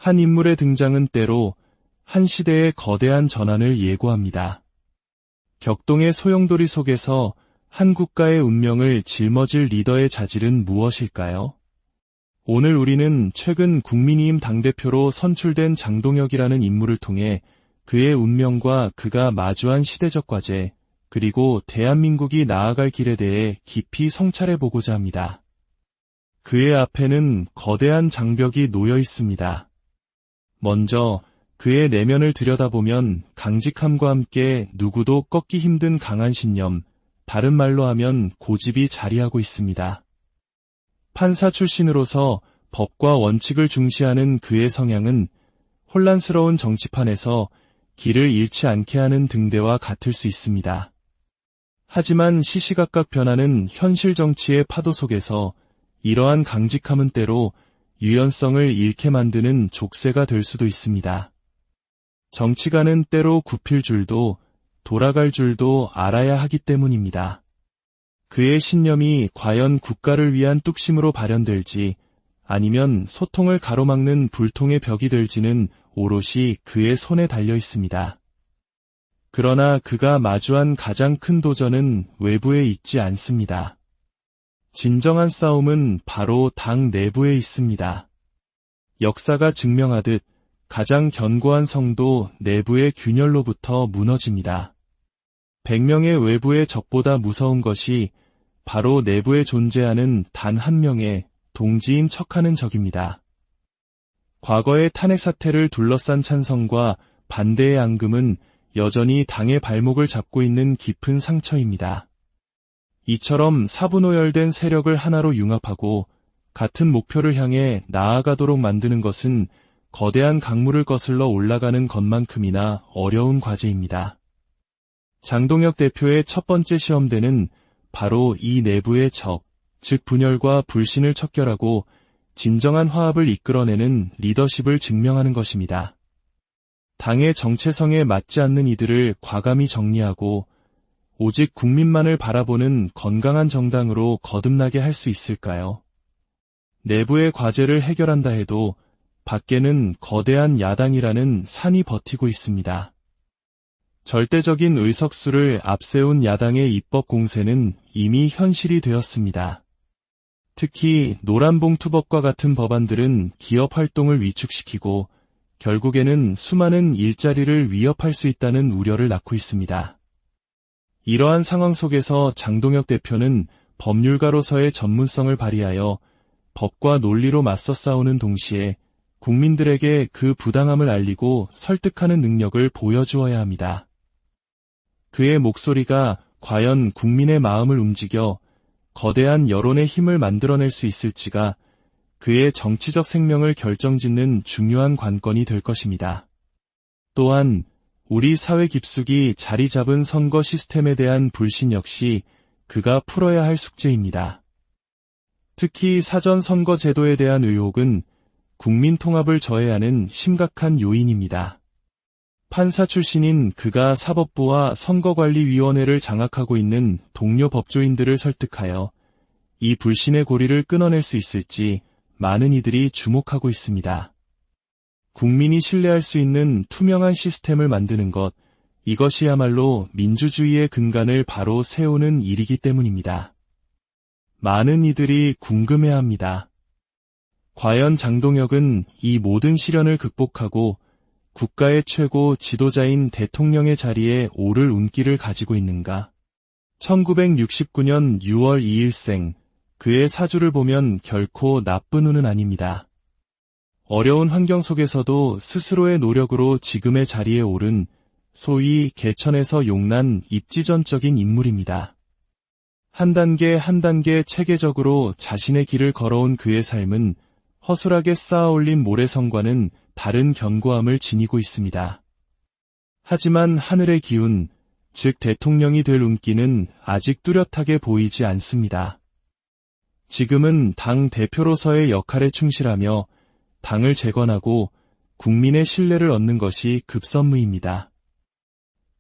한 인물의 등장은 때로 한 시대의 거대한 전환을 예고합니다. 격동의 소용돌이 속에서 한 국가의 운명을 짊어질 리더의 자질은 무엇일까요? 오늘 우리는 최근 국민의힘 당대표로 선출된 장동혁이라는 인물을 통해 그의 운명과 그가 마주한 시대적 과제, 그리고 대한민국이 나아갈 길에 대해 깊이 성찰해보고자 합니다. 그의 앞에는 거대한 장벽이 놓여 있습니다. 먼저 그의 내면을 들여다보면 강직함과 함께 누구도 꺾기 힘든 강한 신념, 다른 말로 하면 고집이 자리하고 있습니다. 판사 출신으로서 법과 원칙을 중시하는 그의 성향은 혼란스러운 정치판에서 길을 잃지 않게 하는 등대와 같을 수 있습니다. 하지만 시시각각 변하는 현실 정치의 파도 속에서 이러한 강직함은 때로 유연성을 잃게 만드는 족쇄가 될 수도 있습니다. 정치가는 때로 굽힐 줄도 돌아갈 줄도 알아야 하기 때문입니다. 그의 신념이 과연 국가를 위한 뚝심으로 발현될지 아니면 소통을 가로막는 불통의 벽이 될지는 오롯이 그의 손에 달려 있습니다. 그러나 그가 마주한 가장 큰 도전은 외부에 있지 않습니다. 진정한 싸움은 바로 당 내부에 있습니다. 역사가 증명하듯 가장 견고한 성도 내부의 균열로부터 무너집니다. 100명의 외부의 적보다 무서운 것이 바로 내부에 존재하는 단 한 명의 동지인 척하는 적입니다. 과거의 탄핵 사태를 둘러싼 찬성과 반대의 앙금은 여전히 당의 발목을 잡고 있는 깊은 상처입니다. 이처럼 사분오열된 세력을 하나로 융합하고 같은 목표를 향해 나아가도록 만드는 것은 거대한 강물을 거슬러 올라가는 것만큼이나 어려운 과제입니다. 장동혁 대표의 첫 번째 시험대는 바로 이 내부의 적, 즉 분열과 불신을 척결하고 진정한 화합을 이끌어내는 리더십을 증명하는 것입니다. 당의 정체성에 맞지 않는 이들을 과감히 정리하고 오직 국민만을 바라보는 건강한 정당으로 거듭나게 할 수 있을까요? 내부의 과제를 해결한다 해도 밖에는 거대한 야당이라는 산이 버티고 있습니다. 절대적인 의석수를 앞세운 야당의 입법 공세는 이미 현실이 되었습니다. 특히 노란봉투법과 같은 법안들은 기업 활동을 위축시키고 결국에는 수많은 일자리를 위협할 수 있다는 우려를 낳고 있습니다. 이러한 상황 속에서 장동혁 대표는 법률가로서의 전문성을 발휘하여 법과 논리로 맞서 싸우는 동시에 국민들에게 그 부당함을 알리고 설득하는 능력을 보여주어야 합니다. 그의 목소리가 과연 국민의 마음을 움직여 거대한 여론의 힘을 만들어낼 수 있을지가 그의 정치적 생명을 결정짓는 중요한 관건이 될 것입니다. 또한 우리 사회 깊숙이 자리 잡은 선거 시스템에 대한 불신 역시 그가 풀어야 할 숙제입니다. 특히 사전 선거 제도에 대한 의혹은 국민 통합을 저해하는 심각한 요인입니다. 판사 출신인 그가 사법부와 선거관리위원회를 장악하고 있는 동료 법조인들을 설득하여 이 불신의 고리를 끊어낼 수 있을지 많은 이들이 주목하고 있습니다. 국민이 신뢰할 수 있는 투명한 시스템을 만드는 것, 이것이야말로 민주주의의 근간을 바로 세우는 일이기 때문입니다. 많은 이들이 궁금해합니다. 과연 장동혁은 이 모든 시련을 극복하고 국가의 최고 지도자인 대통령의 자리에 오를 운기를 가지고 있는가? 1969년 6월 2일생, 그의 사주를 보면 결코 나쁜 운은 아닙니다. 어려운 환경 속에서도 스스로의 노력으로 지금의 자리에 오른 소위 개천에서 용난 입지전적인 인물입니다. 한 단계 한 단계 체계적으로 자신의 길을 걸어온 그의 삶은 허술하게 쌓아올린 모래성과는 다른 견고함을 지니고 있습니다. 하지만 하늘의 기운, 즉 대통령이 될 운기는 아직 뚜렷하게 보이지 않습니다. 지금은 당 대표로서의 역할에 충실하며 당을 재건하고 국민의 신뢰를 얻는 것이 급선무입니다.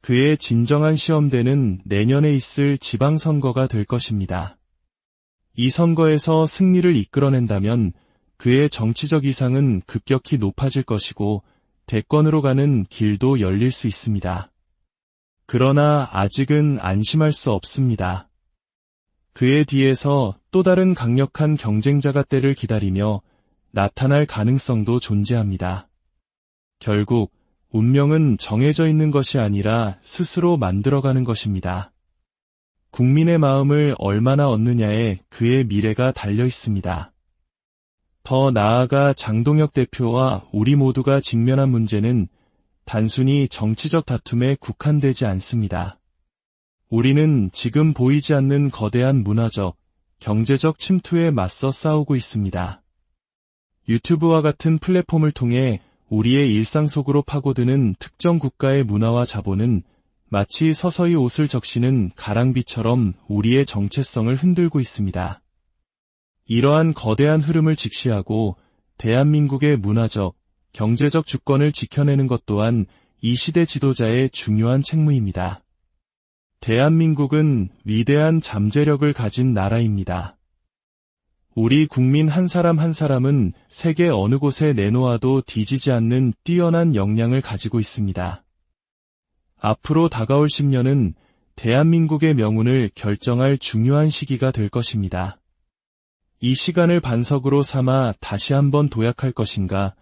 그의 진정한 시험대는 내년에 있을 지방선거가 될 것입니다. 이 선거에서 승리를 이끌어낸다면 그의 정치적 위상은 급격히 높아질 것이고 대권으로 가는 길도 열릴 수 있습니다. 그러나 아직은 안심할 수 없습니다. 그의 뒤에서 또 다른 강력한 경쟁자가 때를 기다리며 나타날 가능성도 존재합니다. 결국 운명은 정해져 있는 것이 아니라 스스로 만들어가는 것입니다. 국민의 마음을 얼마나 얻느냐에 그의 미래가 달려 있습니다. 더 나아가 장동혁 대표와 우리 모두가 직면한 문제는 단순히 정치적 다툼에 국한되지 않습니다. 우리는 지금 보이지 않는 거대한 문화적, 경제적 침투에 맞서 싸우고 있습니다. 유튜브와 같은 플랫폼을 통해 우리의 일상 속으로 파고드는 특정 국가의 문화와 자본은 마치 서서히 옷을 적시는 가랑비처럼 우리의 정체성을 흔들고 있습니다. 이러한 거대한 흐름을 직시하고 대한민국의 문화적, 경제적 주권을 지켜내는 것 또한 이 시대 지도자의 중요한 책무입니다. 대한민국은 위대한 잠재력을 가진 나라입니다. 우리 국민 한 사람 한 사람은 세계 어느 곳에 내놓아도 뒤지지 않는 뛰어난 역량을 가지고 있습니다. 앞으로 다가올 10년은 대한민국의 명운을 결정할 중요한 시기가 될 것입니다. 이 시간을 반석으로 삼아 다시 한번 도약할 것인가,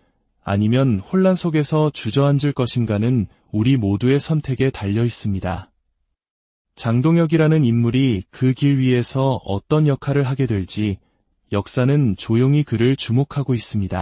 아니면 혼란 속에서 주저앉을 것인가는 우리 모두의 선택에 달려 있습니다. 장동혁이라는 인물이 그 길 위에서 어떤 역할을 하게 될지 역사는 조용히 그를 주목하고 있습니다.